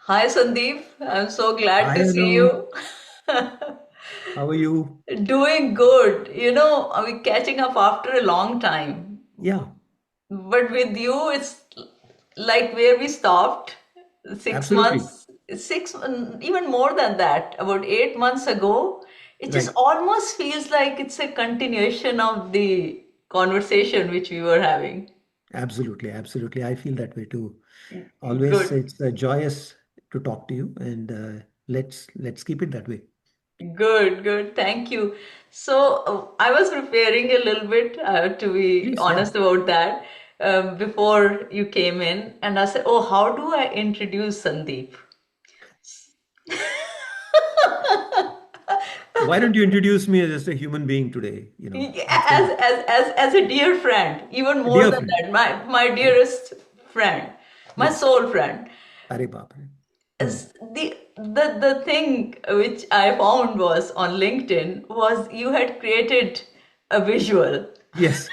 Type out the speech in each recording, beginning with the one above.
Hi Sandeep, I'm so glad Hi, to see Anu. you. How are you? Doing good. Are we catching up after a long time? Yeah, But with you, it's like where we stopped 6 months, absolutely. even more than that, about 8 months ago. It just Right. almost feels like it's a continuation of the conversation which we were having. Absolutely. Absolutely. I feel that way too. Always, Good. it's joyous to talk to you, and let's keep it that way. Good, good. Thank you. So, I was preparing a little bit, to be Please, yeah. honest about that, before you came in, and I said, "Oh, how do I introduce Sandeep?" Why don't you introduce me as just a human being today? Instead As of a dear friend, even a more dear than friend. that, my Yeah. dearest friend, my Yeah. soul friend. Arey baap re. Hmm. The thing which I found was on LinkedIn was you had created a visual. Yes,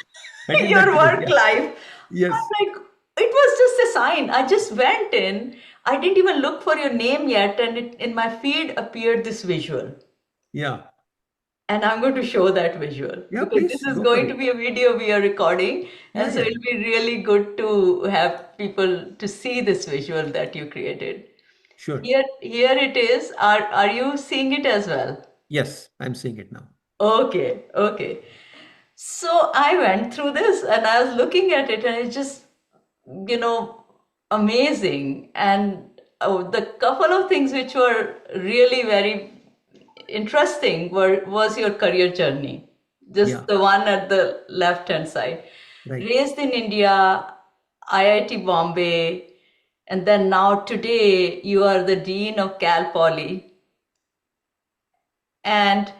I did that Your today. work Yeah. life. I'm Yes. like, it was just a sign. I just went in. I didn't even look for your name yet, and in my feed appeared this visual. Yeah. And I'm going to show that visual Yeah. because this Please is go for going to it. be a video we are recording. Yeah. And so Yeah. it'll be really good to have people to see this visual that you created. Sure. Here it is. Are you seeing it as well? Yes, I'm seeing it now. Okay, okay. So I went through this and I was looking at it and it's just, you know, amazing. And the couple of things which were really very interesting was your career journey. Just Yeah. the one at the left hand side. Right. Raised in India, IIT Bombay, and then now today you are the dean of Cal Poly and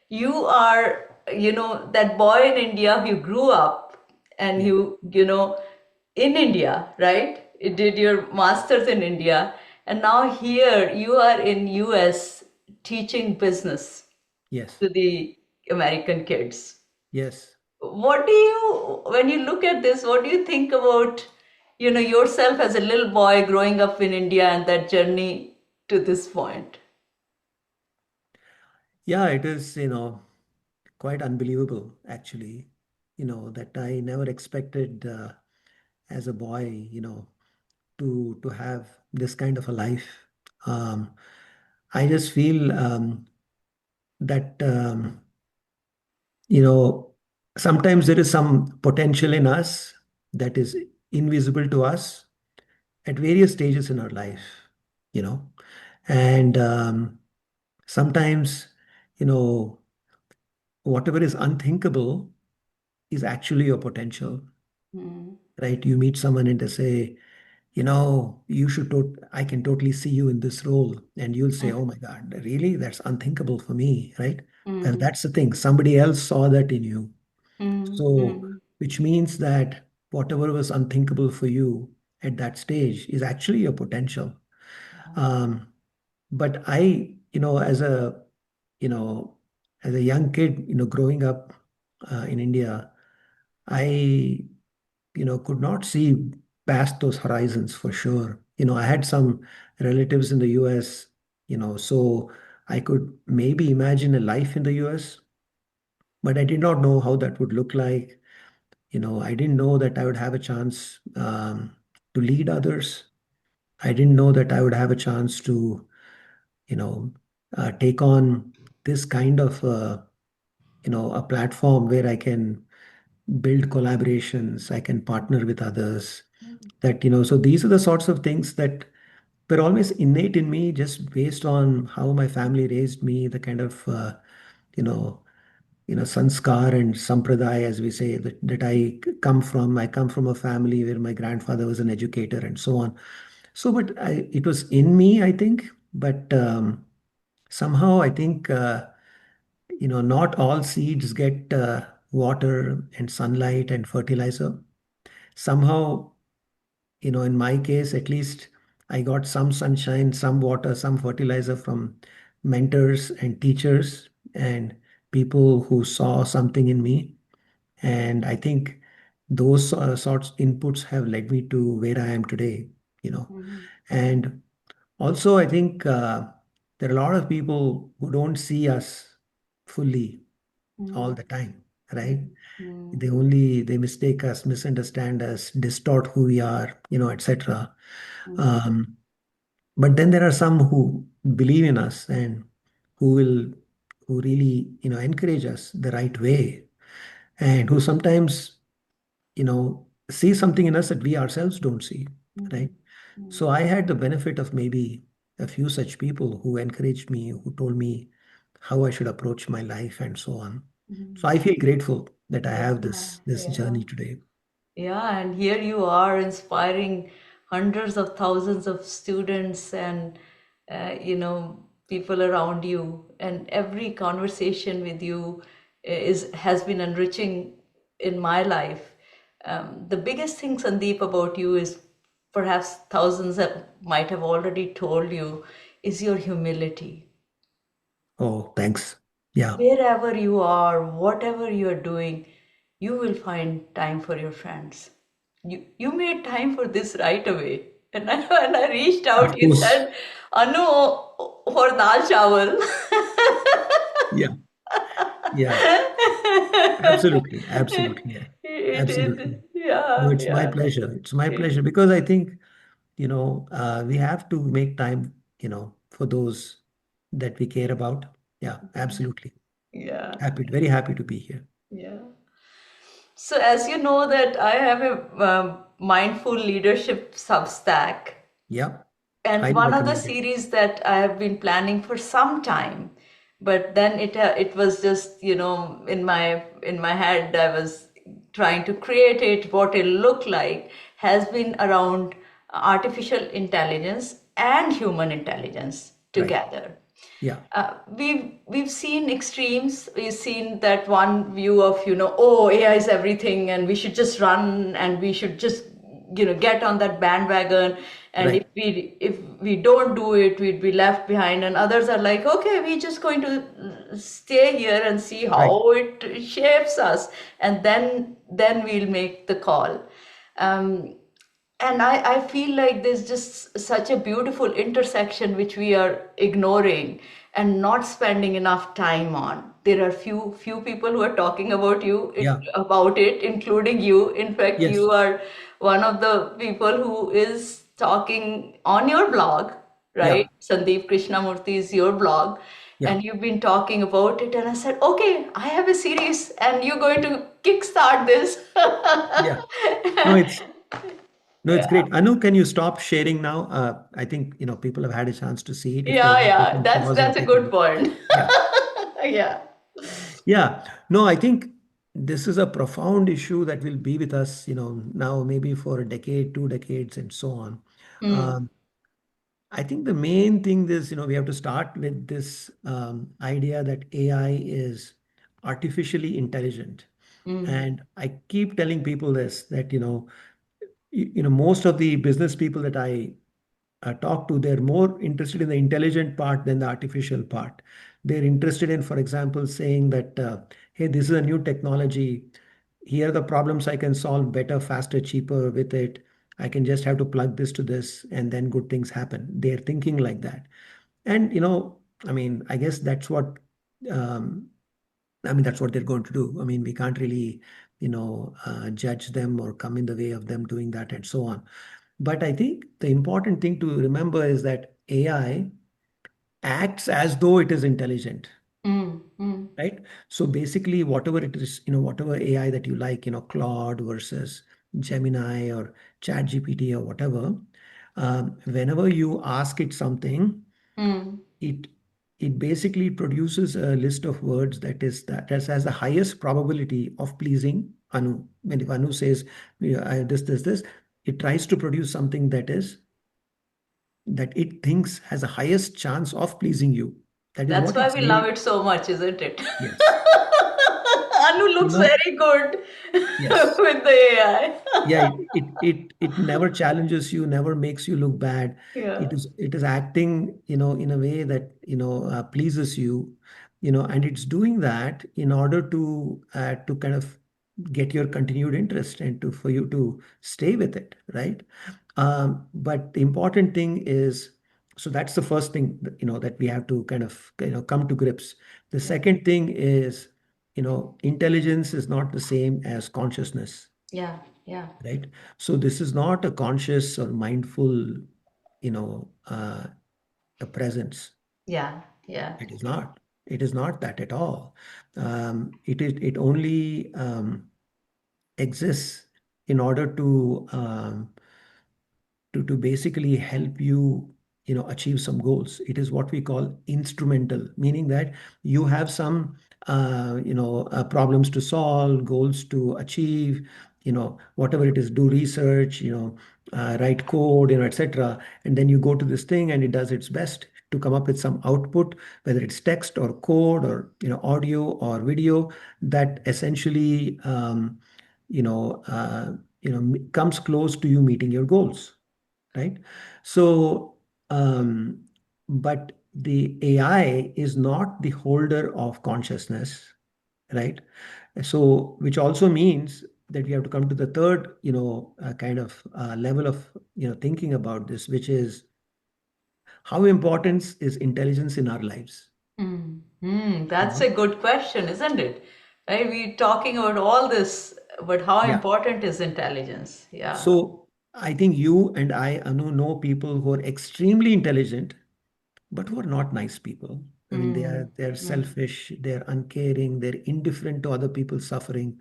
you are that boy in India who grew up and Yeah. you in India, right? You did your masters in India, and now here you are in US teaching business Yes. to the American kids. Yes. What do you, when you look at this, what do you think about yourself as a little boy growing up in India and that journey to this point? Yeah, it is, quite unbelievable, actually, that I never expected as a boy, to have this kind of a life. Um, I just feel that, sometimes there is some potential in us that is invisible to us at various stages in our life, you know, and sometimes, you know, whatever is unthinkable is actually your potential, Hmm. right? You meet someone and they say, I can totally see you in this role. And you'll say, oh my God, really? That's unthinkable for me, right? Well, Hmm. that's the thing. Somebody else saw that in you. So, Hmm. which means that whatever was unthinkable for you at that stage is actually your potential. Um, but you know, as a young kid, growing up in India, I could not see past those horizons for sure. I had some relatives in the US, so I could maybe imagine a life in the US, but I did not know how that would look like. I didn't know that I would have a chance to lead others. I didn't know that I would have a chance to, you know, take on this kind of, a platform where I can build collaborations, I can partner with others. So these are the sorts of things that were always innate in me, just based on how my family raised me, the kind of, you know, sanskar and sampradaya, as we say, that I come from. I come from a family where my grandfather was an educator and so on. So, but it was in me, I think. But somehow, I think, not all seeds get water and sunlight and fertilizer. Somehow, in my case, at least, I got some sunshine, some water, some fertilizer from mentors and teachers and people who saw something in me. And I think those sorts inputs have led me to where I am today, you know. Hmm. And Also, I think there are a lot of people who don't see us fully all Mm, the time, right? mm, mm, They mistake us, misunderstand us, distort who we are, etc. mm, Um, but then there are some who believe in us and who will, who really, encourage us the right way, and who sometimes, see something in us that we ourselves don't see, mm, right? mm, So I had the benefit of maybe a few such people who encouraged me, who told me how I should approach my life and so on. So mm. I feel grateful that I Yeah, have this yeah. journey today. Yeah, and here you are inspiring hundreds of thousands of students and people around you, and every conversation with you is has been enriching in my life. The biggest thing, Sandeep, about you is perhaps thousands that might have already told you is your humility. Oh, thanks. Yeah. Wherever you are, whatever you are doing, you will find time for your friends. You made time for this right away. And when I reached out, Of you course. said, Anu, for dal chawal. Yeah. Yeah. Absolutely. Absolutely. Yeah. It is, Absolutely. No, yeah, it's my yeah. pleasure. It's my pleasure because I think, we have to make time, for those that we care about. Yeah, absolutely. Yeah, Very happy to be here. yeah. So as you know that I have a mindful leadership Substack. Yeah, And highly one of the recommended. series that I have been planning for some time, but then it was just in my head. I was trying to create it, what it look like, has been around artificial intelligence and human intelligence Right. together. Yeah. We've seen extremes. We've seen that one view of oh, AI is everything, and we should just run, and we should just get on that bandwagon. And Right. if we don't do it, we'd be left behind. And others are like, okay, we're just going to stay here and see Right. how it shapes us, and then we'll make the call. Um, and I feel like there's just such a beautiful intersection which we are ignoring and not spending enough time on. There are few people who are talking Yeah. about it, including you. In fact, Yes. you are one of the people who is talking on your blog, right? Yeah. Sandeep Krishnamurthy is your blog, Yeah. and you've been talking about it. And I said, okay, I have a series, and you're going to kickstart this. Yeah. No, it's no, it's Yeah. great. Anu, can you stop sharing now? I think, people have had a chance to see it. If they Yeah, want, they yeah, can pause and that's a take a good look. point. Yeah. Yeah. Yeah. No, I think this is a profound issue that will be with us, now maybe for a decade, 2 decades, and so on. Mm, Um, I think the main thing is, we have to start with this idea that AI is artificially intelligent. mm, And I keep telling people this, that, most of the business people that I talk to, they're more interested in the intelligent part than the artificial part. They're interested in, for example, saying that, hey, this is a new technology. Here are the problems I can solve better, faster, cheaper with it. I can just have to plug this to this and then good things happen. They're thinking like that. And, I mean, I guess um, that's what they're going to do. I mean, we can't really, judge them or come in the way of them doing that and so on. But I think the important thing to remember is that AI acts as though it is intelligent, mm, mm, right? So basically, whatever it is, whatever AI that you like, Claude versus Gemini or ChatGPT or whatever, whenever you ask it something, mm. it it basically produces a list of words that has the highest probability of pleasing Anu. When if Anu says, yeah, this, it tries to produce something that it thinks has the highest chance of pleasing you. That is That's what why it's we love really. it so much, isn't it? Yes. Anu You looks know, very good yes. with the Yeah, AI. it never challenges you, never makes you look bad. Yeah. It is acting, in a way that, pleases you, and it's doing that in order to kind of get your continued interest and to for you to stay with it, right? But the important thing is, So that's the first thing that we have to kind of come to grips. The Yeah. second thing is, intelligence is not the same as consciousness, Yeah. Yeah. right? So this is not a conscious or mindful, you know, uh, a presence. Yeah. Yeah. It is not. It is not that at all. It only exists in order to basically help you achieve some goals. It is what we call instrumental, meaning that you have some problems to solve, goals to achieve, whatever it is, do research, write code, etc. And then you go to this thing and it does its best to come up with some output, whether it's text or code or audio or video, that essentially you know uh, comes close to you meeting your goals, right? So, but the AI is not the holder of consciousness, right? So, which also means that we have to come to the third, kind of level of, thinking about this, which is how important is intelligence in our lives? Mm. Mm. That's Mhm. a good question, isn't it? Right? We're talking about all this, but how Yeah. important is intelligence? Yeah. So I think you and I, Anu, know people who are extremely intelligent, but who are not nice people. I mean, Mm. they're Mm. selfish, they're uncaring, they're indifferent to other people's suffering.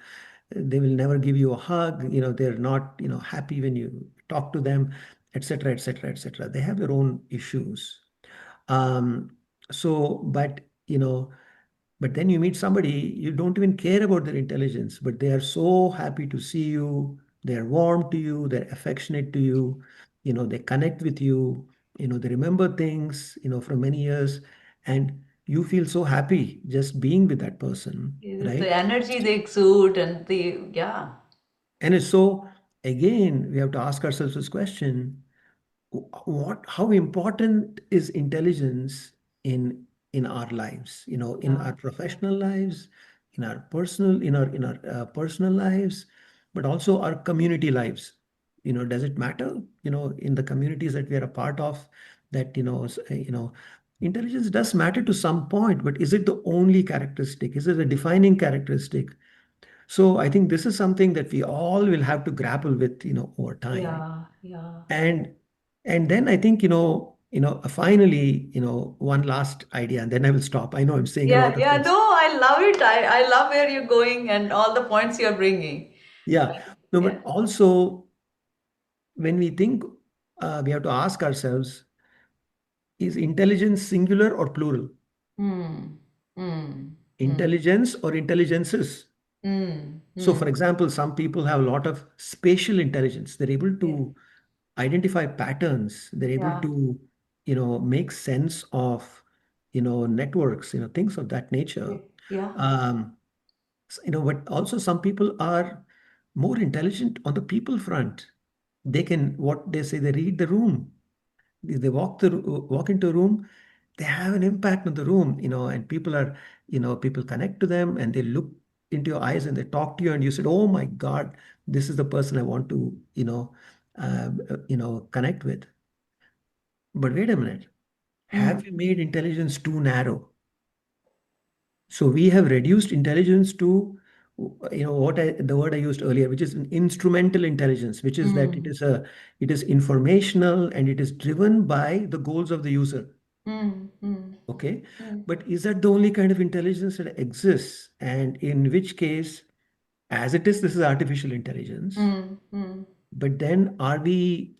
They will never give you a hug. They're not happy when you talk to them, etc., etc., etc. They have their own issues. Um, but then you meet somebody, you don't even care about their intelligence, but they are so happy to see you. They're warm to you, they're affectionate to you, they connect with you, they remember things, from many years, and you feel so happy just being with that person, The right? energy they exude and the, yeah. So again, we have to ask ourselves this question: how important is intelligence in our lives, in Yeah. our Yeah. professional lives, in our personal lives, but also our community lives? Does it matter, in the communities that we are a part of, that intelligence does matter to some point, but is it the only characteristic? Is it a defining characteristic? So I think this is something that we all will have to grapple with, over time. Yeah. Yeah. And then I think, finally, one last idea, and then I will stop. I know I'm saying a Yeah. lot of Yeah. things. No, I love it. I love where you're going and all the points you're bringing. Yeah. No, Yeah. but also when we think, we have to ask ourselves, is intelligence singular or plural? Hmm. Hmm. Hmm. Intelligence or intelligences? Hmm. So, Hmm. for example, some people have a lot of spatial intelligence. They're able Yeah. to identify patterns. They're able Yeah. to, make sense of, networks, things of that nature. Yeah. Um, but also some people are more intelligent on the people front. They can, what they say, they read the room. They walk into a room, they have an impact on the room, and people connect to them and they look into your eyes and they talk to you and you said, oh my God, this is the person I want to, connect with. But wait a minute, Hmm. have we made intelligence too narrow? So we have reduced intelligence to, the word I used earlier, which is an instrumental intelligence, which is that Hmm. it is informational and it is driven by the goals of the user. Hmm. Hmm. Okay. Hmm. But is that the only kind of intelligence that exists? And in which case, as it is, this is artificial intelligence. Hmm. Hmm. But then are we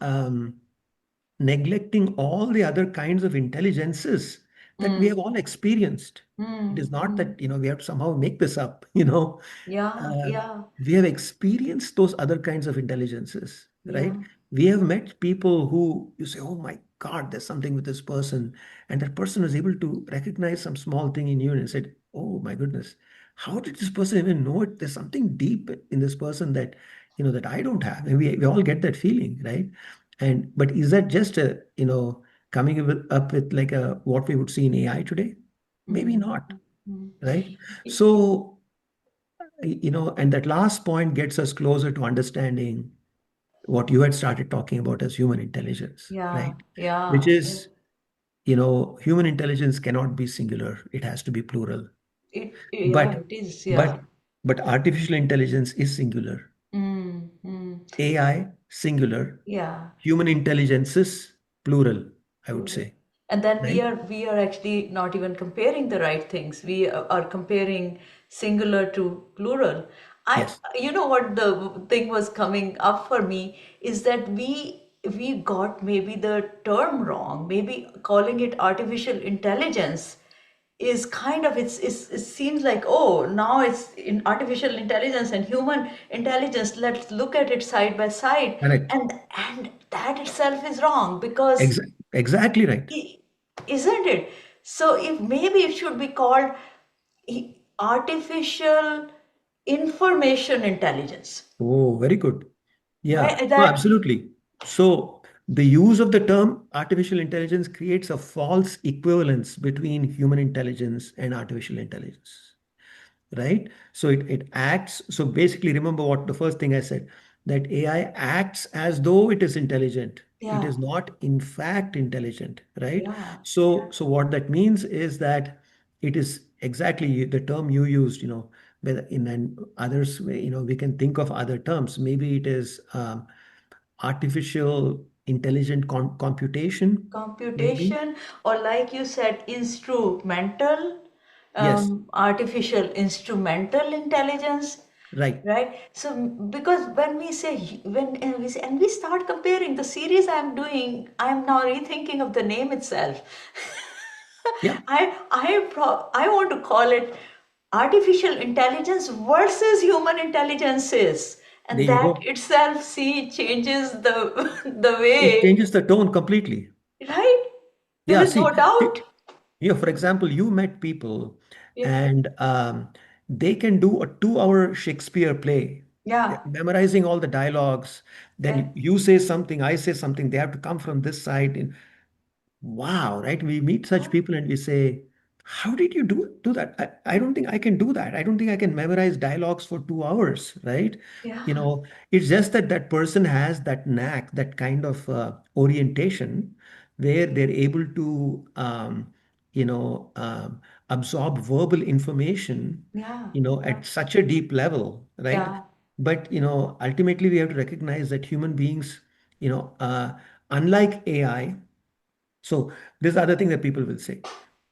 neglecting all the other kinds of intelligences that we Hmm. have all experienced? It is Hmm. not Hmm. that, we have to somehow make this up, Yeah. Uh, Yeah. we have experienced those other kinds of intelligences, Yeah. right? We have met people who you say, oh my God, there's something with this person. And that person was able to recognize some small thing in you and said, oh my goodness, how did this person even know it? There's something deep in this person that, that I don't have. And we all get that feeling, right? But is that just coming up with like what we would see in AI today? Maybe Hmm. not, Hmm. right? So and that last point gets us closer to understanding what you had started talking about as human intelligence, Yeah. right? Which Yeah. is, Yeah. human intelligence cannot be singular. It has to be plural. Yeah, But it is. Yeah. but but artificial intelligence is singular. Mm, mm. AI singular. Yeah. Human intelligence is plural, I would Plural. say. And then we Right? are we are actually not even comparing the right things. We are comparing singular to plural. I Yes. You know what the thing was coming up for me is that we got maybe the term wrong. Maybe calling it artificial intelligence is kind of it seems like, oh, now it's in artificial intelligence and human intelligence, let's look at it side by side, Correct. and that itself is wrong because Exactly right. isn't it? So if maybe it should be called artificial information intelligence, Oh, very good. Yeah, right? no, That, absolutely. So the use of the term artificial intelligence creates a false equivalence between human intelligence and artificial intelligence, right? So it acts. So basically, remember what the first thing I said, that AI acts as though it is intelligent. It yeah, is not, in fact, intelligent, right? yeah, So what that means is that it is exactly the term you used, whether in an others way, we can think of other terms. Maybe it is artificial intelligent computation, maybe. computation, or like you said, instrumental, Yes, artificial instrumental intelligence, right. right? So because when we say and we start comparing the series I'm doing, I'm now rethinking of the name itself. Yeah, I want to call it artificial intelligence versus human intelligences, there and you that go. itself, see, changes the the It way, changes the tone completely. right? There Yeah, is no see, doubt. for example, you met people Yeah, and they can do a 2 hour Shakespeare play, yeah, memorizing all the dialogues. yeah, Then you say something, I say something, they have to come from this side. Wow, right? We meet such people and we say, how did you do that? I don't think I can do that. I don't think I can memorize dialogues for 2 hours, right? yeah, It's just that that person has that knack, that kind of orientation where they're able to, you know, um, absorb verbal information, yeah, yeah, at such a deep level, right? yeah. But, ultimately we have to recognize that human beings, unlike AI, so this is the other thing that people will say.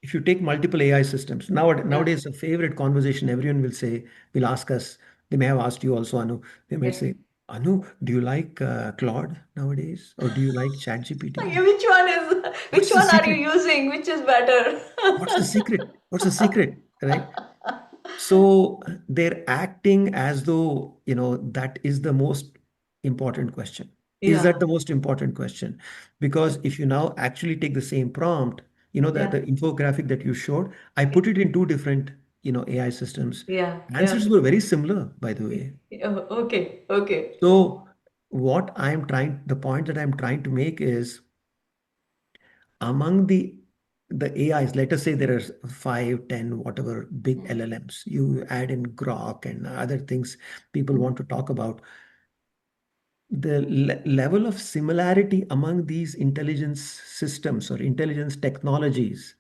If you take multiple AI systems, Yeah, nowadays a favorite conversation everyone will ask us, they may have asked you also, Anu, they might yeah. say, Anu, do you like Claude nowadays? Or do you like ChatGPT? Okay, which What's the one are secret? you using? Which is better? What's the secret? What's the secret? Right? So they're acting as though, that is the most important question. Is that Yeah, the most important question? Because if you now actually take the same prompt, yeah, the infographic that you showed, I yeah, put it in two different, AI systems. yeah, yeah. Answers were very similar, by the way. Oh, okay, okay. So the point that I'm trying to make is among the AIs, let us say there are 5, 10, whatever big Mm, LLMs, you add in Grok and other things people mm, want to talk about. The level of similarity among these intelligence systems or intelligence technologies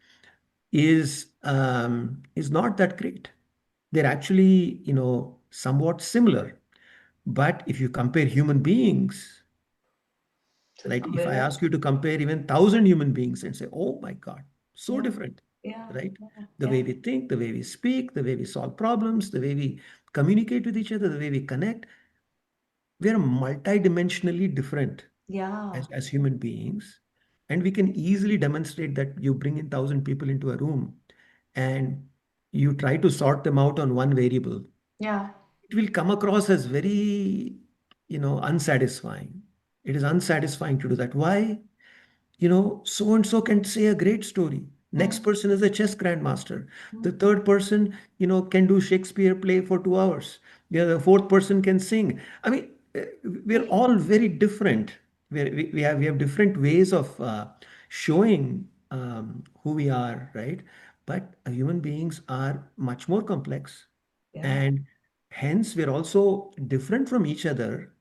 is not that great. They're actually, somewhat similar. But if you compare human beings, so right? If somewhere I else. ask you to compare even 1,000 human beings and say, oh my God, so Yeah, different, yeah, right? yeah, The way yeah, we think, the way we speak, the way we solve problems, the way we communicate with each other, the way we connect, we are multidimensionally different yeah, as human beings. And we can easily demonstrate that you bring in 1,000 people into a room and you try to sort them out on one variable. yeah, It will come across as very, unsatisfying. It is unsatisfying to do that. Why? So and so can say a great story. Next mm, person is a chess grandmaster. The mm, third person, can do Shakespeare play for 2 hours. The fourth person can sing. I mean, we're all very different. We have different ways of showing who we are, right? But human beings are much more complex, yeah, and hence we're also different from each other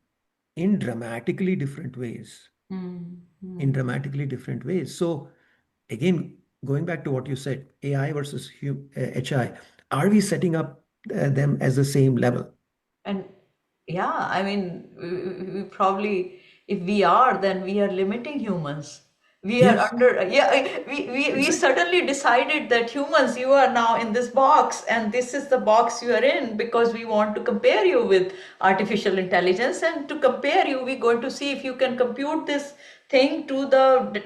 in dramatically different ways mm, in mm, dramatically different ways. So again, going back to what you said, AI versus HI, are we setting up them as the same level? And yeah, I mean, we probably, if we are, then we are limiting humans. We are Yes, under, yeah, we exactly. suddenly decided that humans, you are now in this box and this is the box you are in because we want to compare you with artificial intelligence. And to compare you, we're going to see if you can compute this thing to the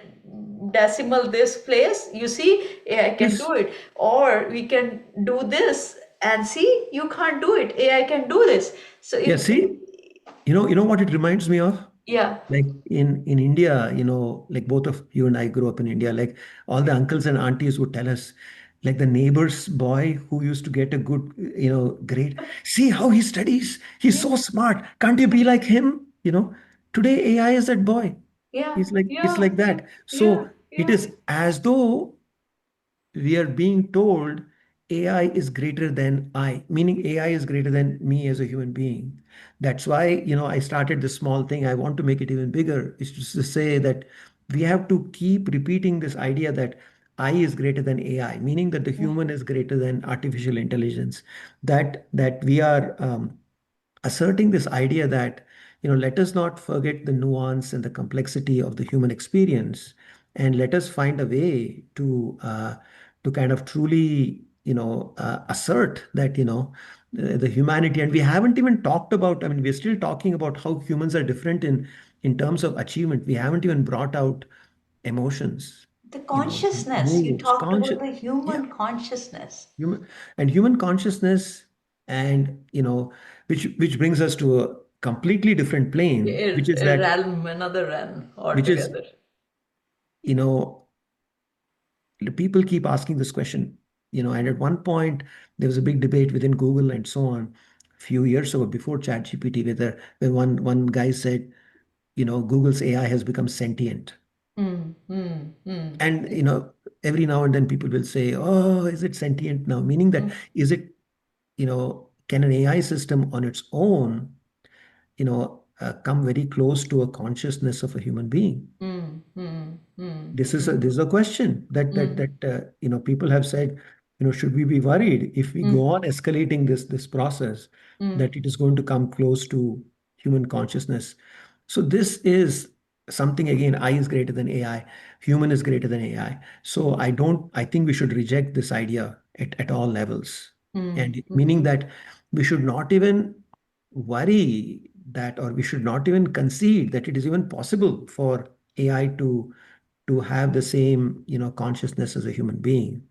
decimal this place. You see, AI can Yes. do it. Or we can do this and see, you can't do it. AI can do this. So Yeah, if, see, you know what it reminds me of? yeah, Like in India, like both of you and I grew up in India, like all the uncles and aunties would tell us, like the neighbor's boy who used to get a good, grade. See how he studies. He's yeah, so smart. Can't you be like him? Today AI is that boy. yeah, It's yeah, like that. yeah, So it yeah. is as though we are being told AI is greater than I, meaning AI is greater than me as a human being. That's why, I started this small thing. I want to make it even bigger. Is just to say that we have to keep repeating this idea that I is greater than AI, meaning that the Mm, human is greater than artificial intelligence. That we are asserting this idea that let us not forget the nuance and the complexity of the human experience, and let us find a way to kind of truly assert that the humanity. And we haven't even talked about, I mean, we're still talking about how humans are different in terms of achievement. We haven't even brought out emotions, the consciousness, you moods, talked about conscious. the Yeah, human consciousness. human and human consciousness. And which brings us to a completely different plane, which is A that realm, another realm which is altogether. you know the people keep asking this question. And at one point there was a big debate within Google and so on, a few years ago, before ChatGPT, where one guy said, Google's AI has become sentient. Mm, mm, mm, And every now and then people will say, oh, is it sentient now, meaning that, mm, is it, can an AI system on its own come very close to a consciousness of a human being? mm, mm, mm, This is a question mm, that people have said, should we be worried if we go mm, on escalating this process, mm, that it is going to come close to human consciousness? So this is something, again, I is greater than AI, human is greater than AI. So I think we should reject this idea at all levels. mm, And mm, meaning that we should not even worry that, or we should not even concede that it is even possible for AI to have the same consciousness as a human being.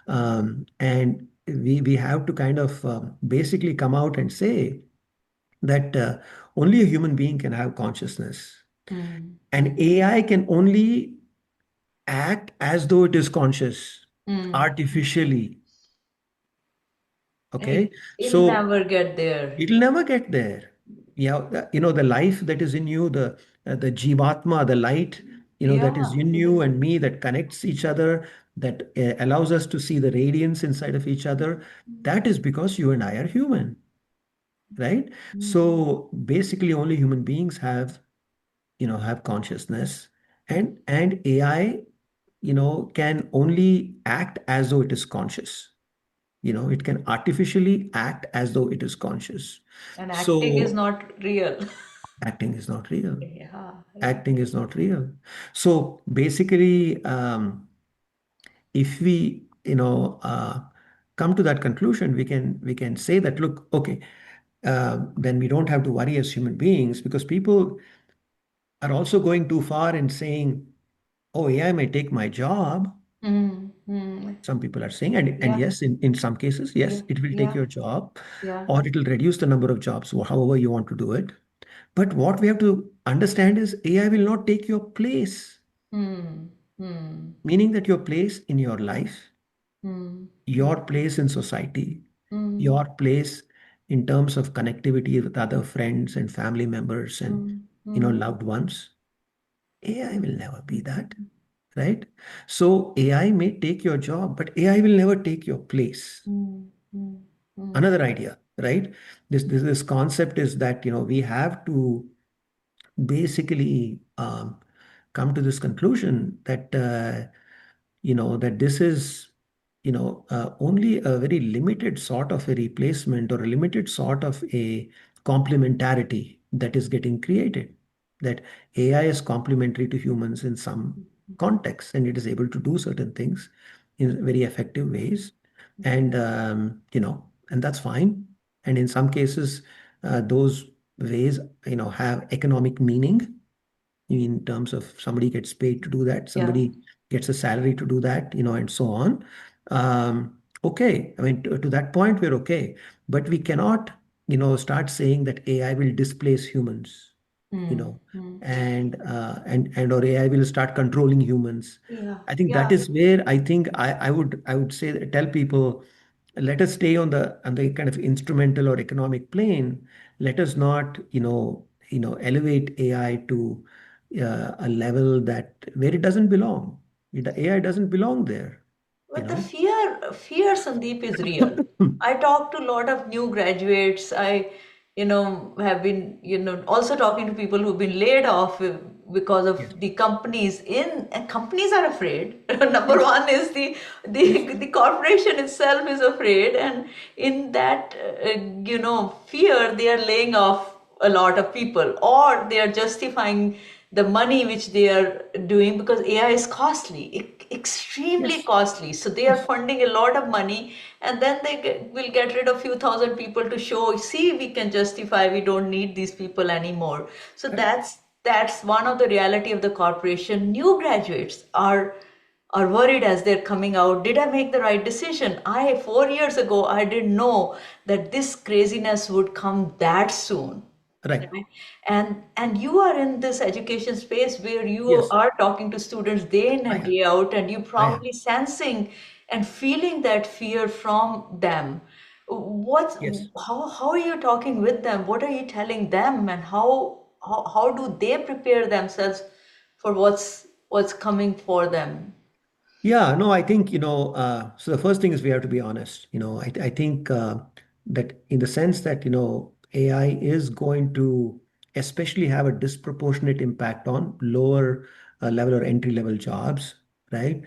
And we have to kind of basically come out and say that only a human being can have consciousness, mm, and AI can only act as though it is conscious mm. artificially. Okay, It'll so never get there. it'll never get there. Yeah, the life that is in you, the jivatma, the light, that is Yeah. in you and me, that connects each other, that allows us to see the radiance inside of each other. That is because you and I are human, right? Mm, So basically, only human beings have consciousness, and AI, can only act as though it is conscious. It can artificially act as though it is conscious. and acting is So not real. acting is not real. Yeah, yeah. Acting is not real. So basically, if we, come to that conclusion, we can say that, look, okay, then we don't have to worry as human beings, because people are also going too far in saying, oh, AI may take my job. Mm, mm. Some people are saying, and Yeah, yes, in some cases, yes, yeah, it will take yeah, your job, yeah. or it will reduce the number of jobs, however you want to do it. But what we have to understand is AI will not take your place, Mm, mm, meaning that your place in your life, mm, mm, your place in society, mm, your place in terms of connectivity with other friends and family members and mm, mm, loved ones. AI will never be that, right? So AI may take your job, but AI will never take your place. mm, mm, mm, Another idea, right? This concept is that we have to basically come to this conclusion that that this is, only a very limited sort of a replacement or a limited sort of a complementarity that is getting created. That AI is complementary to humans in some context, and it is able to do certain things in very effective ways. And, and that's fine. And in some cases, those ways, have economic meaning in terms of somebody gets paid to do that, Yeah. somebody gets a salary to do that, and so on. Okay, I mean, to that point, we're okay. But we cannot, start saying that AI will displace humans, you Mm, know, mm. and or AI will start controlling humans. Yeah. I think that Yeah. is where I think I would say tell people, let us stay on the kind of instrumental or economic plane. Let us not, elevate AI to a level that where it doesn't belong. The AI doesn't belong there, you But the know. fear, Sandeep, is real. I talk to a lot of new graduates. Have been, also talking to people who've been laid off because Yes. of the companies and companies are afraid. Number Yes. one is the Yes. the corporation itself is afraid, and in that, fear, they are laying off a lot of people, or they are justifying the money which they are doing because AI is costly, extremely Yes. costly. So they are Yes. funding a lot of money, and then they will get rid of few thousand people to show, see, we can justify, we don't need these people anymore. So Correct. that's one of the reality of the corporation. New graduates are worried as they're coming out. Did I make the right decision? 4 years ago, I didn't know that this craziness would come that soon. Right. Right. And you are in this education space where you Yes. are talking to students day in I and am. day out, and you I am. probably sensing and feeling that fear from them. What's Yes. how are you talking with them? What are you telling them, and how do they prepare themselves for what's coming for them? Yeah, no, I think, so the first thing is we have to be honest. I think that in the sense that, AI is going to especially have a disproportionate impact on lower level or entry level jobs, right?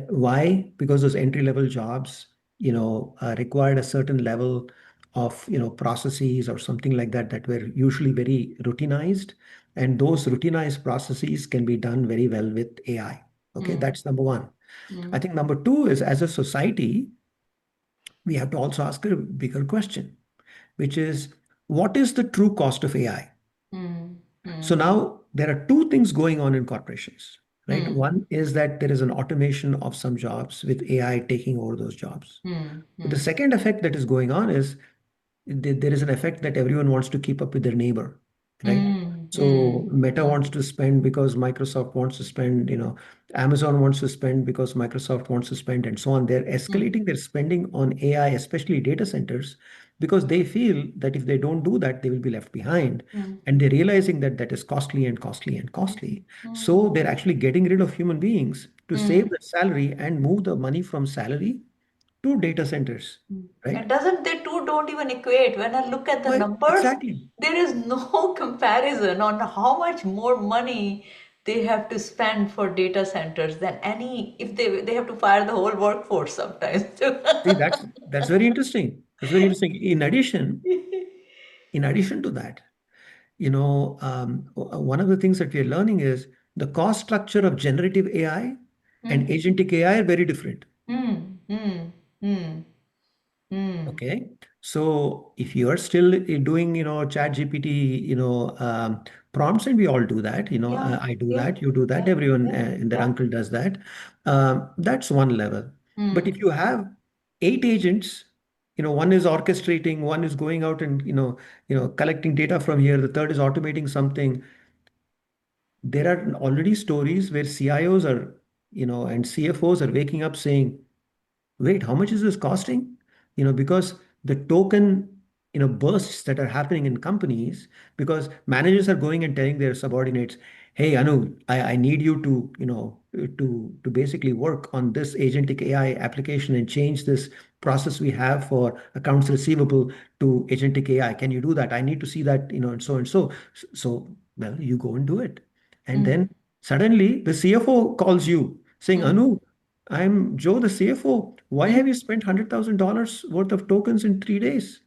Why? Because those entry level jobs, required a certain level of, processes or something like that that were usually very routinized. And those routinized processes can be done very well with AI. Okay, Mm, that's number one. I mm, think number two is as a society, we have to also ask a bigger question, which is what is the true cost of AI? mm, So mm, now there are two things going on in corporations, right? mm, One is that there is an automation of some jobs with AI taking over those jobs. mm, But the mm, second effect that is going on is there is an effect that everyone wants to keep up with their neighbor, right? mm, So mm, Meta mm, wants to spend because Microsoft wants to spend, Amazon wants to spend because Microsoft wants to spend, and so on. They're mm, escalating their spending on AI, especially data centers, because they feel that if they don't do that, they will be left behind. mm, And they're realizing that that is costly and costly and costly. mm, So they're actually getting rid of human beings to save mm. the salary and move the money from salary to data centers, right? And doesn't they two don't even equate? When I look at the Well, numbers, exactly. there is no comparison on how much more money they have to spend for data centers than any if they have to fire the whole workforce sometimes. See, that's very interesting. That's very interesting. In addition to that, one of the things that we are learning is the cost structure of generative AI and Hmm. agentic AI are very different. Hmm. Hmm. Hmm. Hmm. Okay. So if you are still doing, chat GPT, prompts, and we all do that, Yeah. I do Yeah. that, you do that, Yeah. everyone Yeah. and their Yeah. uncle does that. That's one level. But if Hmm. you have 8 agents, one is orchestrating, one is going out and, collecting data from here, the third is automating something. There are already stories where CIOs are, and CFOs are waking up saying, wait, how much is this costing? Because the token, bursts that are happening in companies, because managers are going and telling their subordinates, hey, Anu, I need you to, to basically work on this agentic AI application and change this process we have for accounts receivable to agentic AI. Can you do that? I need to see that, and so and so. So, well, you go and do it. And Hmm. then suddenly the CFO calls you saying, Hmm. Anu, I'm Joe, the CFO. Why have you spent $100,000 worth of tokens in 3 days?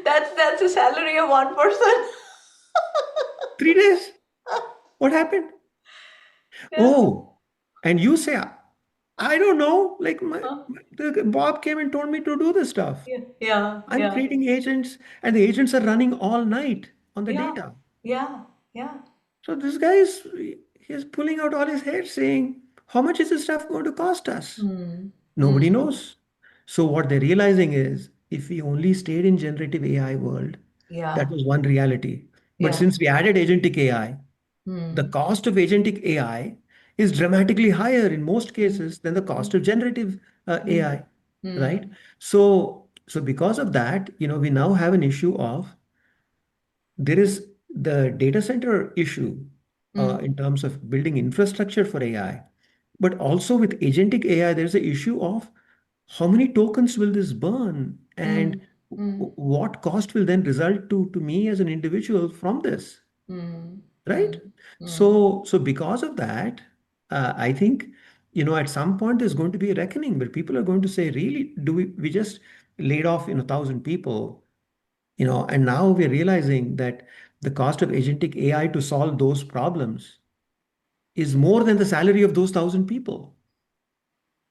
That's a salary of one person. 3 days? What happened? Yeah. Oh, and you say, I don't know. Like Huh? Bob came and told me to do this stuff. Yeah. Yeah. I'm Yeah. creating agents, and the agents are running all night on the Yeah. data. Yeah. Yeah. So this guy is he's pulling out all his hair saying, how much is this stuff going to cost us? Hmm. Nobody Hmm. knows. So what they're realizing is if we only stayed in generative AI world, that Yeah. was one reality. But Yeah. since we added agentic AI, the Hmm. cost of agentic AI is dramatically higher in most Hmm. cases than the cost Hmm. of generative Hmm. AI, right? Hmm. So because of that, we now have an issue of there is the data center issue Hmm. in terms of building infrastructure for AI, but also with agentic AI, there's the issue of how many tokens will this burn and Hmm. Hmm. what cost will then result to me as an individual from this, Hmm. right? Hmm. Hmm. So because of that, I think, at some point there's going to be a reckoning where people are going to say, really, do we just laid off, 1,000 people, and now we're realizing that the cost of agentic AI to solve those problems is more than the salary of those 1,000 people.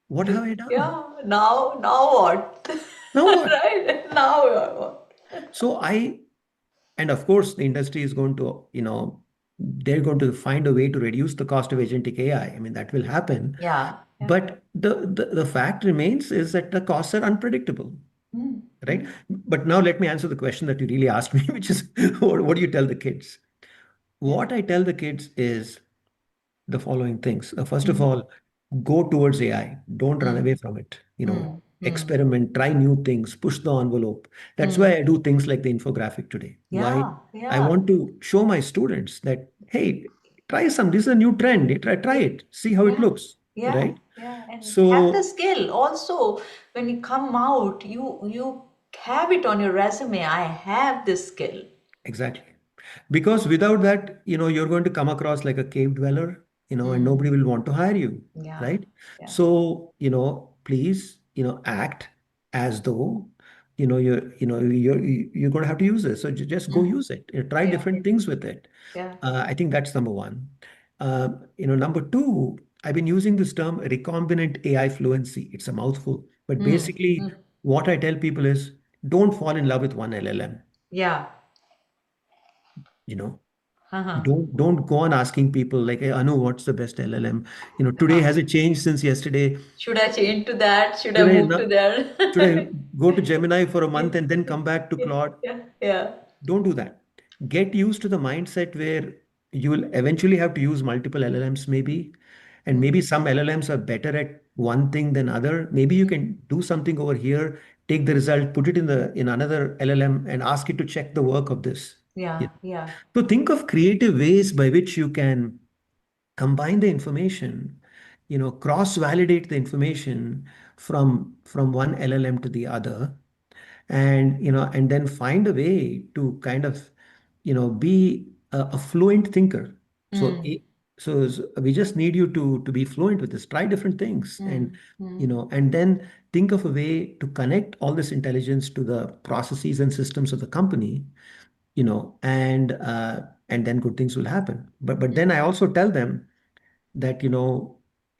What have I done? Yeah. Now what? Now what? Right? Now what? So and of course, the industry is going to, they're going to find a way to reduce the cost of agentic AI. I mean, that will happen. Yeah. Yeah. But the fact remains is that the costs are unpredictable, Hmm. right? Hmm. But now let me answer the question that you really asked me, which is what do you tell the kids? Yeah. What I tell the kids is the following things. First of Hmm. all, go towards AI. Don't run Hmm. away from it. Hmm. Hmm. Experiment, try new things, push the envelope. That's Hmm. why I do things like the infographic today. Why? Yeah. I Yeah. want to show my students that, hey, try some. This is a new trend. Try Yeah. it. See how it Yeah. looks. Yeah. Right? Yeah. And have the So skill. Also, when you come out, you have it on your resume. I have this skill. exactly. Because without that, you're going to come across like a cave dweller, and Hmm. nobody will want to hire you, Yeah. right? Yeah. So, please, act as though, you're going to have to use this. So just go Hmm. use it. Try Yeah. different things with it. Yeah. I think that's number one. Number two, I've been using this term recombinant AI fluency. It's a mouthful, but Hmm. basically, Hmm. what I tell people is don't fall in love with one LLM. Yeah. You know, Uh-huh. don't go on asking people like, hey, Anu, what's the best LLM? Today Uh-huh. has it changed since yesterday? Should I change to that? Should I Should I move to not, should I that? go to Gemini for a Yeah. month and then come back to Yeah. Claude? Yeah. Yeah. Don't do that. Get used to the mindset where you will eventually have to use multiple LLMs maybe, and Hmm. maybe some LLMs are better at one thing than other. Maybe you can do something over here, take the result, put it in another LLM, and ask it to check the work of this. Yeah. Yeah. Yeah. So think of creative ways by which you can combine the information, cross-validate the information from one LLM to the other, and then find a way to kind of, be a fluent thinker. So, Hmm. we just need you to be fluent with this. Try different things, and Hmm. Hmm. and then think of a way to connect all this intelligence to the processes and systems of the company, and then good things will happen. But then I also tell them that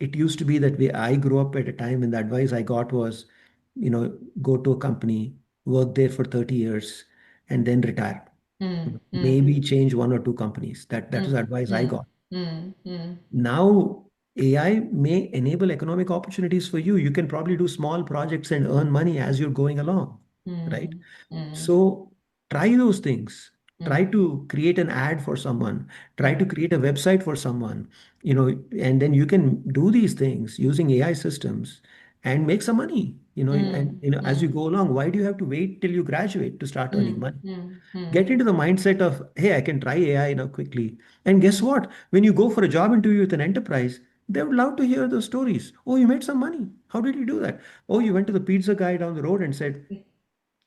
it used to be that way. I grew up at a time when the advice I got was, go to a company, work there for 30 years, and then retire. Hmm. Hmm. Maybe change one or two companies. That was Hmm. the advice I Hmm. got. Hmm. Hmm. Now, AI may enable economic opportunities for you. You can probably do small projects and earn money as you're going along, right? Hmm. Hmm. So try those things. Try Hmm. to create an ad for someone. Try Hmm. to create a website for someone, and then you can do these things using AI systems and make some money, and Hmm. as you Hmm. go along. Why do you have to wait till you graduate to start earning Hmm. money? Hmm. Hmm. Get into the mindset of, hey, I can try AI now quickly. And guess what? When you go for a job interview with an enterprise, they would love to hear those stories. Oh, you made some money. How did you do that? Oh, you went to the pizza guy down the road and said,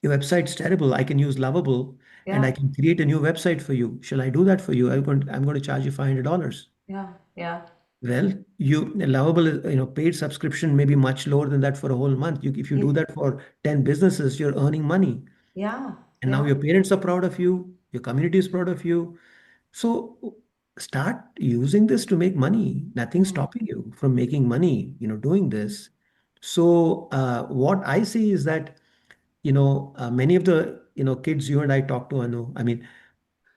your website's terrible. I can use Lovable and I Yeah. can create a new website for you. Shall I do that for you? I'm going to charge you $500. Yeah. Yeah. Well, you lovable, paid subscription may be much lower than that for a whole month. If you Yeah, do that for 10 businesses, you're earning money. yeah, And now yeah. your parents are proud of you, your community is proud of you. So start using this to make money. Nothing's Mm, stopping you from making money, doing this. So what I see is that, many of the, kids you and I talk to, Anu, I mean,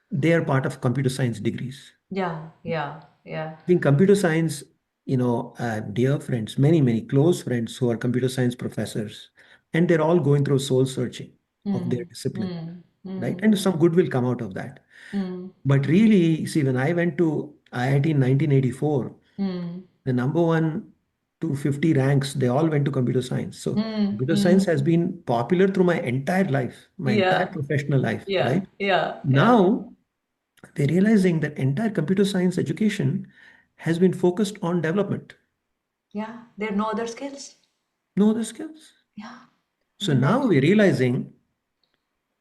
they are part of computer science degrees. yeah, yeah, yeah. In computer science, dear friends, many, many close friends who are computer science professors, and they're all going through soul searching of their Mm, discipline, mm, right? mm, And some good will come out of that. mm, But really, see, when I went to IIT in 1984, mm, the number one to 50 ranks, they all went to computer science. So mm, computer science mm. has been popular through my entire life, my entire Yeah, professional life, yeah, right? yeah, yeah, Now, they're realizing that entire computer science education has been focused on development, yeah. There are no other skills. no other skills. Yeah, So that. now we're realizing,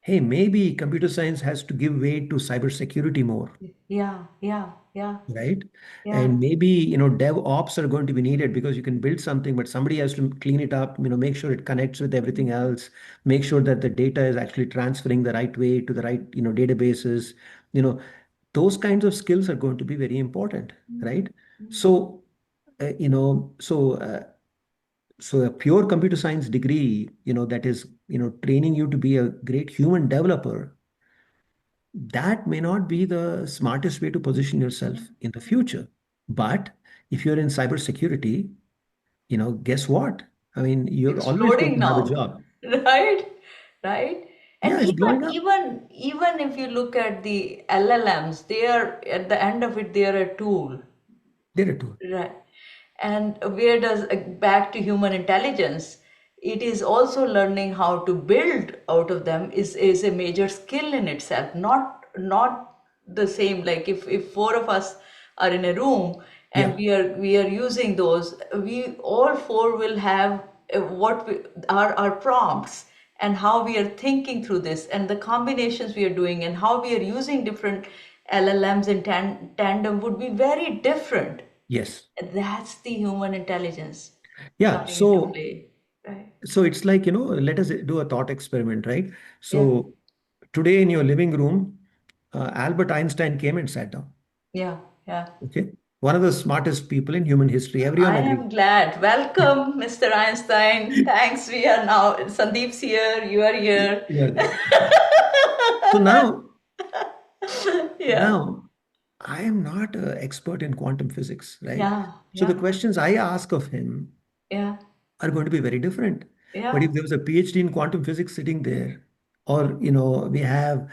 hey, maybe computer science has to give way to cybersecurity more, Yeah, yeah, yeah, right? yeah. And maybe, DevOps are going to be needed because you can build something, but somebody has to clean it up, make sure it connects with everything else, make sure that the data is actually transferring the right way to the right, databases. You know, those kinds of skills are going to be very important, Mm, right? mm. So, uh, you know, so uh, so a pure computer science degree, that is, training you to be a great human developer, that may not be the smartest way to position yourself in the future. But if you're in cybersecurity, guess what? I mean, you're always going Exploding to have a now, job. right? Right? And Yeah, it's blowing up. even if you look at the LLMs, they are at the end of it, they are a tool. They're a tool. Right. And where does back to human intelligence, it is also learning how to build out of them is a major skill in itself. Not the same like if four of us are in a room and Yeah. we are using those, we all four will have our prompts and how we are thinking through this and the combinations we are doing and how we are using different LLMs in tandem would be very different. Yes. That's the human intelligence Yeah. coming into So, play. Right. it's like, let us do a thought experiment, right? Yeah. So today in your living room, Albert Einstein came and sat down. Yeah. Yeah. Okay. One of the smartest people in human history. Everyone I agrees. am glad. Welcome, Mr. Einstein. Thanks. We are now, Sandeep's here. You are here. You are there. So Yeah. now I am not an expert in quantum physics, right? Yeah. So the Yeah. questions I ask of him Yeah. are going to be very different. But Yeah. if there was a PhD in quantum physics sitting there, or we have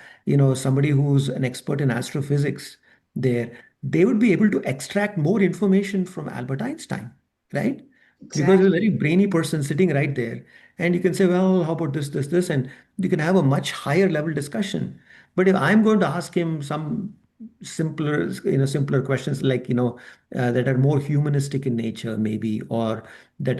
somebody who's an expert in astrophysics there, they would be able to extract more information from Albert Einstein, right? Because there's a very Exactly. brainy person sitting right there, and you can say, well, how about this, and you can have a much higher level discussion. But if I'm going to ask him some simpler questions like that are more humanistic in nature maybe, or that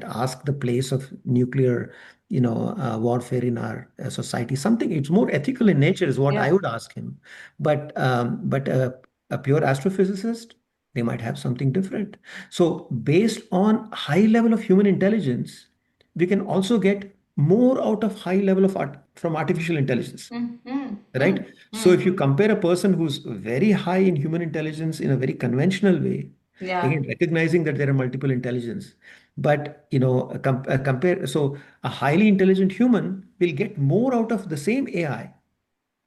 ask the place of nuclear warfare in our society, something it's more ethical in nature is what I Yeah. would ask him. But a pure astrophysicist, they might have something different. So based on high level of human intelligence, we can also get more out of high level of art from artificial intelligence, Mm, mm, right? mm, So if mm. you compare a person who's very high in human intelligence in a very conventional way, Yeah. again recognizing that there are multiple intelligence, but compare, so a highly intelligent human will get more out of the same AI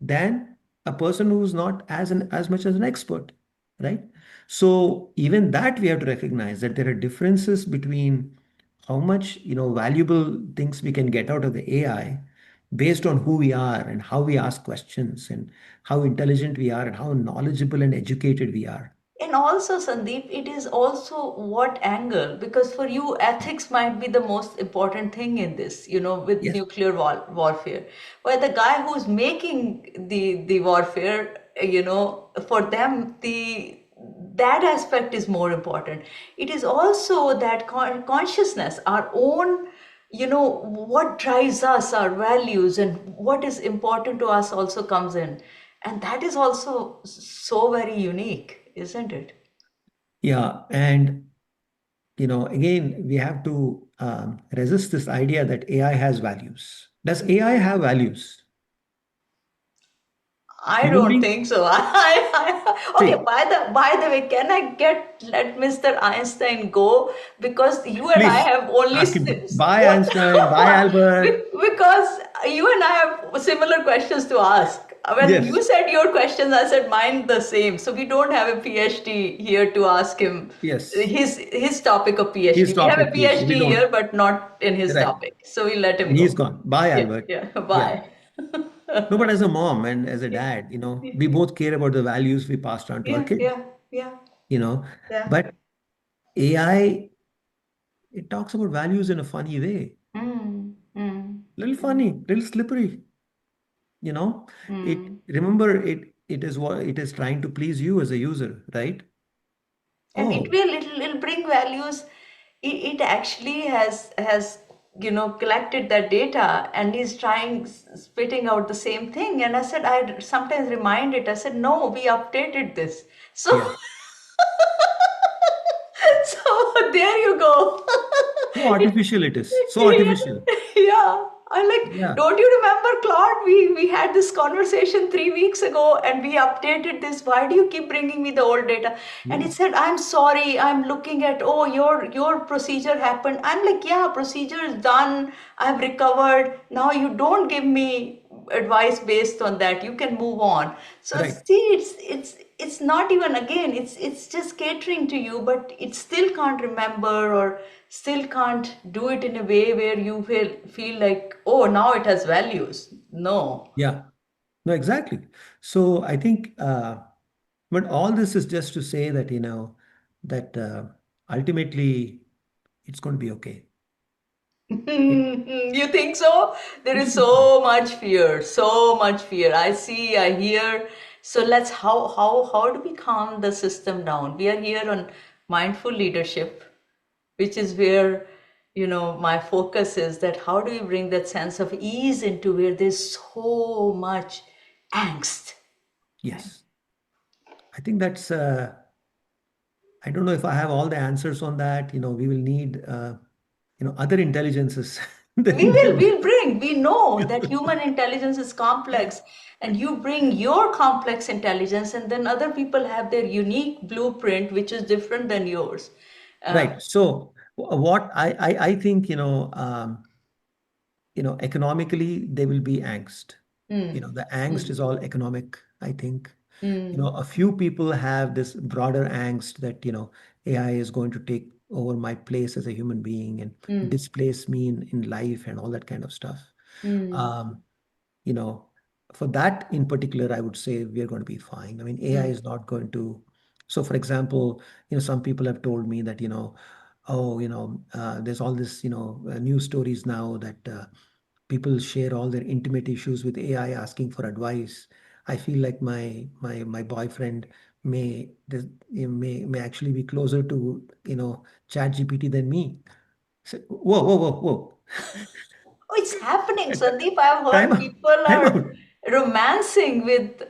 than a person who's not as much as an expert, right? So even that we have to recognize that there are differences between how much valuable things we can get out of the AI based on who we are and how we ask questions and how intelligent we are and how knowledgeable and educated we are. And also, Sandeep, it is also what angle, because for you, ethics might be the most important thing in this, with Yes. nuclear warfare. Where the guy who's making the warfare, for them, that aspect is more important. It is also that consciousness, our own, what drives us, our values, and what is important to us also comes in. And that is also so very unique, isn't it? Yeah. And, again, we have to resist this idea that AI has values. Does AI have values? I Human don't beings? think so. Okay, See, by the way, can I get let Mr. Einstein go? Because you and I please, have only bye Einstein, bye Albert. because you and I have similar questions to ask. When Yes, you said your questions, I said mine the same. So we don't have a PhD here to ask him yes. his topic of His PhD. We have a topic, please. We PhD here, don't. but not in his Right. topic. So we let him He's go. gone. Bye, Yeah, Albert. yeah. Yeah. Bye. No, but as a mom and as a Yeah, dad, yeah, we both care about the values we passed on to our yeah, kids, yeah, yeah, you know. yeah. But AI, it talks about values in a funny way. Mm, mm, Little mm, funny, little slippery, you know. It mm. remember it is what it is trying to please you as a user, right? And it Oh, will it'll bring values. It actually has collected that data and is trying spitting out the same thing. And I said I sometimes remind it. I said no, we updated this. So yeah. so there you go. So artificial it is. So artificial. Yeah, yeah. I'm like, Yeah. don't you remember, Claude? We had this conversation 3 weeks ago, and we updated this. Why do you keep bringing me the old data? And it Yeah. said, I'm sorry. I'm looking at, oh, your procedure happened. I'm like, yeah, procedure is done. I've recovered. Now you don't give me advice based on that. You can move on. So Right. see, it's not even, again, it's just catering to you, but it still can't remember or still can't do it in a way where you feel like, oh, now it has values. No. Yeah. No, exactly. So I think, but all this is just to say that, that ultimately it's going to be okay. It, You think so? There it is should be fine. so much fear, so much fear. I see, I hear. So let's how do we calm the system down? We are here on mindful leadership, which is where my focus is that how do we bring that sense of ease into where there's so much angst, right? Yes. I think that's, I don't know if I have all the answers on that. We will need, other intelligences than We'll human. bring, we know that human intelligence is complex, and you bring your complex intelligence, and then other people have their unique blueprint, which is different than yours. Uh, Right. So what I think, economically, there will be angst. mm, The angst mm, is all economic, I think. mm, A few people have this broader angst that, AI is going to take over my place as a human being and mm, displace me in life and all that kind of stuff. mm, Um, you know, for that in particular, I would say we are going to be fine. I mean, AI mm, is not going to. So, for example, some people have told me that, oh, there's all this, news stories now that people share all their intimate issues with AI asking for advice. I feel like my boyfriend may actually be closer to, Chat GPT than me. So, whoa, whoa, whoa, whoa. oh, it's happening, Sandeep. I've Time heard out. people Time are out. romancing with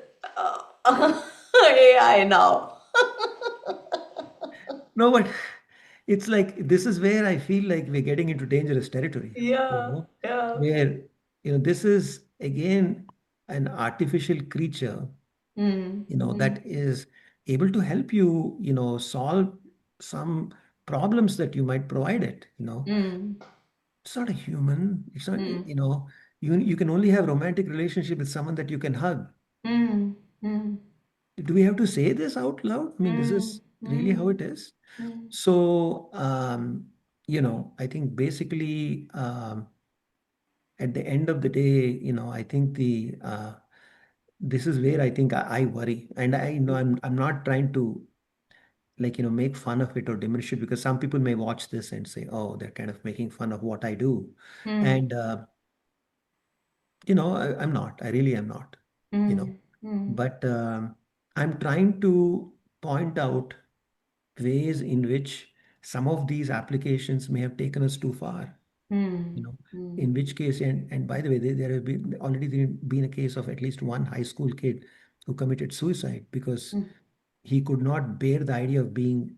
AI now. No, but it's like this is where I feel like we're getting into dangerous territory, Yeah, yeah. where, this is again an artificial creature, Mm, mm, that is able to help you, solve some problems that you might provide it. mm, It's not a human. It's not, mm, you can only have romantic relationship with someone that you can hug. mm, mm, Do we have to say this out loud? I mean, this mm, is really how mm, it is. mm, So, I think basically, at the end of the day, I think this is where I think I worry, and I know I'm not trying to like make fun of it or diminish it because some people may watch this and say, oh, they're kind of making fun of what I do, mm, and I'm not. I really am not. You know, mm, mm, but I'm trying to point out ways in which some of these applications may have taken us too far. mm, You know, mm, in which case, and by the way, there have been a case of at least one high school kid who committed suicide because mm. he could not bear the idea of being,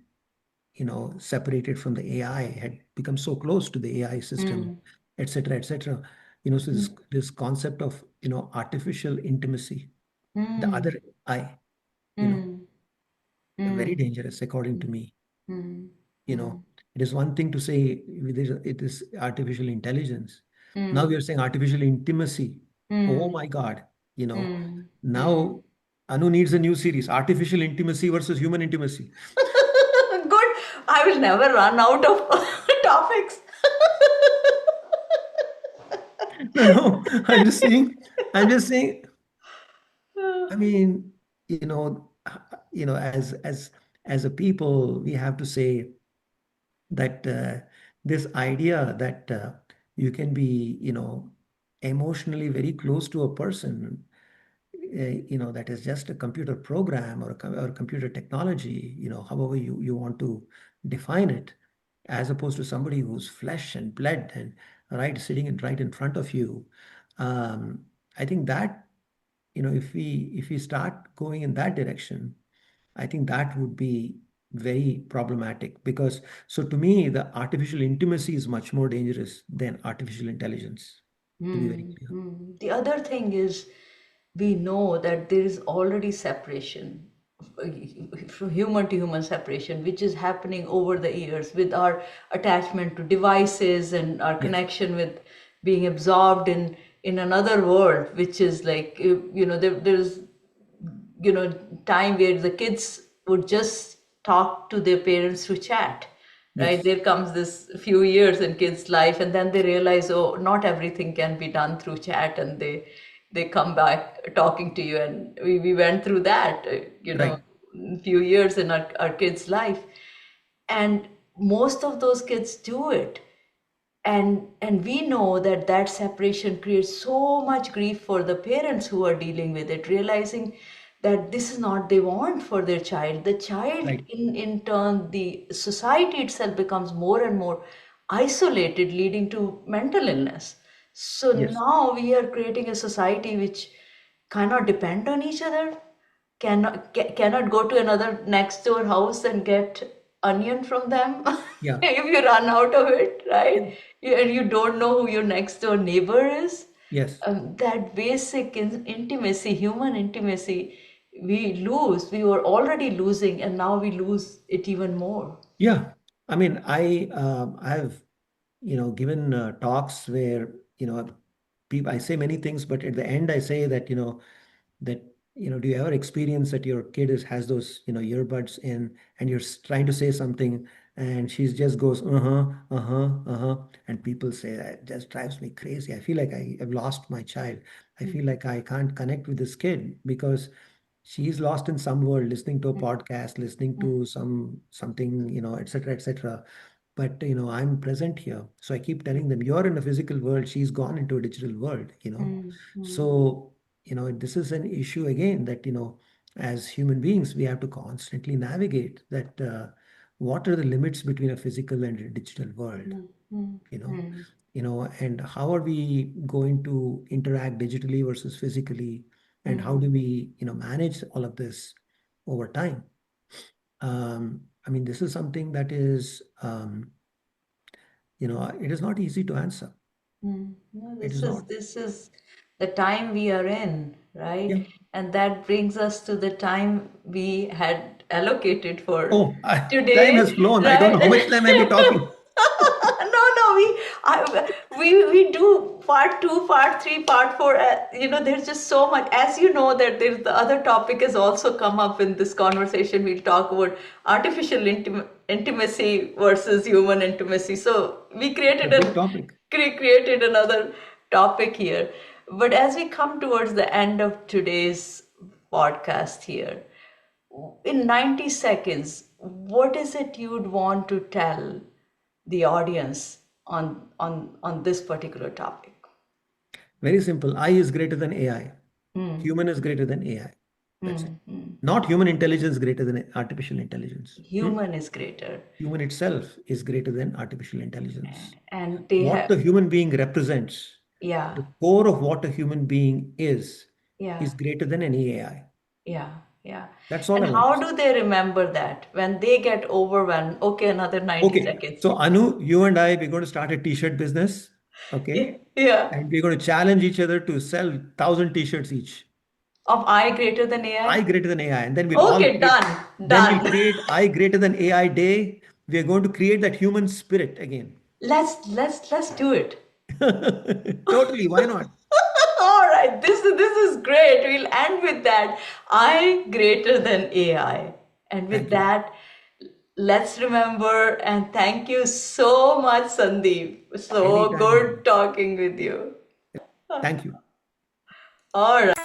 separated from the AI, had become so close to the AI system, Mm, etc., etc. So mm, this concept of artificial intimacy, the other mm, I, you know, mm, very mm, dangerous according to me. mm, You know, mm, it is one thing to say it is artificial intelligence. Now we mm, are saying artificial intimacy. Oh mm, my God, mm, mm. now Anu needs a new series, artificial intimacy versus human intimacy. Good. I will never run out of topics. No, no, I'm just saying, I mean, as a people, we have to say that this idea that you can be, emotionally very close to a person, that is just a computer program or computer technology, however you want to define it, as opposed to somebody who's flesh and blood and sitting right in front of you. I think that, if we start going in that direction, I think that would be very problematic because, so to me, the artificial intimacy is much more dangerous than artificial intelligence, to be very Hmm, clear. hmm. The other thing is, we know that there is already separation, from human to human separation, which is happening over the years with our attachment to devices and our Yes. connection with being absorbed in another world, which is like, there's time where the kids would just talk to their parents through chat, right? Yes. There comes this few years in kids life, and then they realize, oh, not everything can be done through chat, and they come back talking to you. And we went through that, Right. few years in our kids life, and most of those kids do it. And we know that that separation creates so much grief for the parents who are dealing with it, realizing that this is not they want for their child. The child, Right. in turn, the society itself becomes more and more isolated, leading to mental illness. So Yes. now we are creating a society which cannot depend on each other, cannot go to another next door house and get onion from them Yeah. if you run out of it, Yeah. right? And you don't know who your next door neighbor is. Yes. That basic intimacy, human intimacy, we lose. We were already losing, and now we lose it even more. Yeah. I mean, I've given talks where people, I say many things, but at the end I say that that do you ever experience that your kid has those earbuds in, and you're trying to say something, and she just goes and people say that just drives me crazy. I feel like I have lost my child. I Mm, feel like I can't connect with this kid because she's lost in some world, listening to a mm, podcast, listening mm, to something, etc., etc. But I'm present here, so I keep telling them, you're in a physical world, she's gone into a digital world. mm, mm, So this is an issue again that as human beings we have to constantly navigate that, what are the limits between a physical and a digital world, mm, mm, you know mm, and how are we going to interact digitally versus physically, and how mm, do we manage all of this over time. I mean, this is something that is, it is not easy to answer. mm. No, It this is is not. this is the time we are in, right? Yeah. And that brings us to the time we had allocated for Oh, time has today, flown. I don't know how right? much time have we talking. No, we do part two, part three, part four. There's just so much. As you know, that there's the other topic has also come up in this conversation. We'll talk about artificial intimacy versus human intimacy. So we It's a created big topic. created another topic here. But as we come towards the end of today's podcast here, in 90 seconds, what is it you'd want to tell the audience on this particular topic? Very simple. I is greater than AI. Hmm. Human is greater than AI. That's it. Hmm. Hmm. Not human intelligence greater than artificial intelligence. Human is greater, Human itself is greater than artificial intelligence. and they What have, the human being represents, yeah, the core of what a human being is yeah, greater than any AI. yeah. Yeah. That's all And I want how to say. do they remember that when they get overwhelmed? Okay, another 90 Okay. seconds. So Anu, you and I, we're going to start a t-shirt business. Yeah. Okay. Yeah. And we're going to challenge each other to sell 1,000 t-shirts each. Of I greater than I AI? greater than AI. And then we'll all Okay, create, done. then we'll Done. create I greater than AI day. We're going to create that human spirit again. Let's do it. Totally. Why not? All right, this is great. We'll end with that. I greater than AI. And with Thank you. that, let's remember and thank you so much, Sandeep. So Anytime, Anu. good talking with you. Thank you. All right.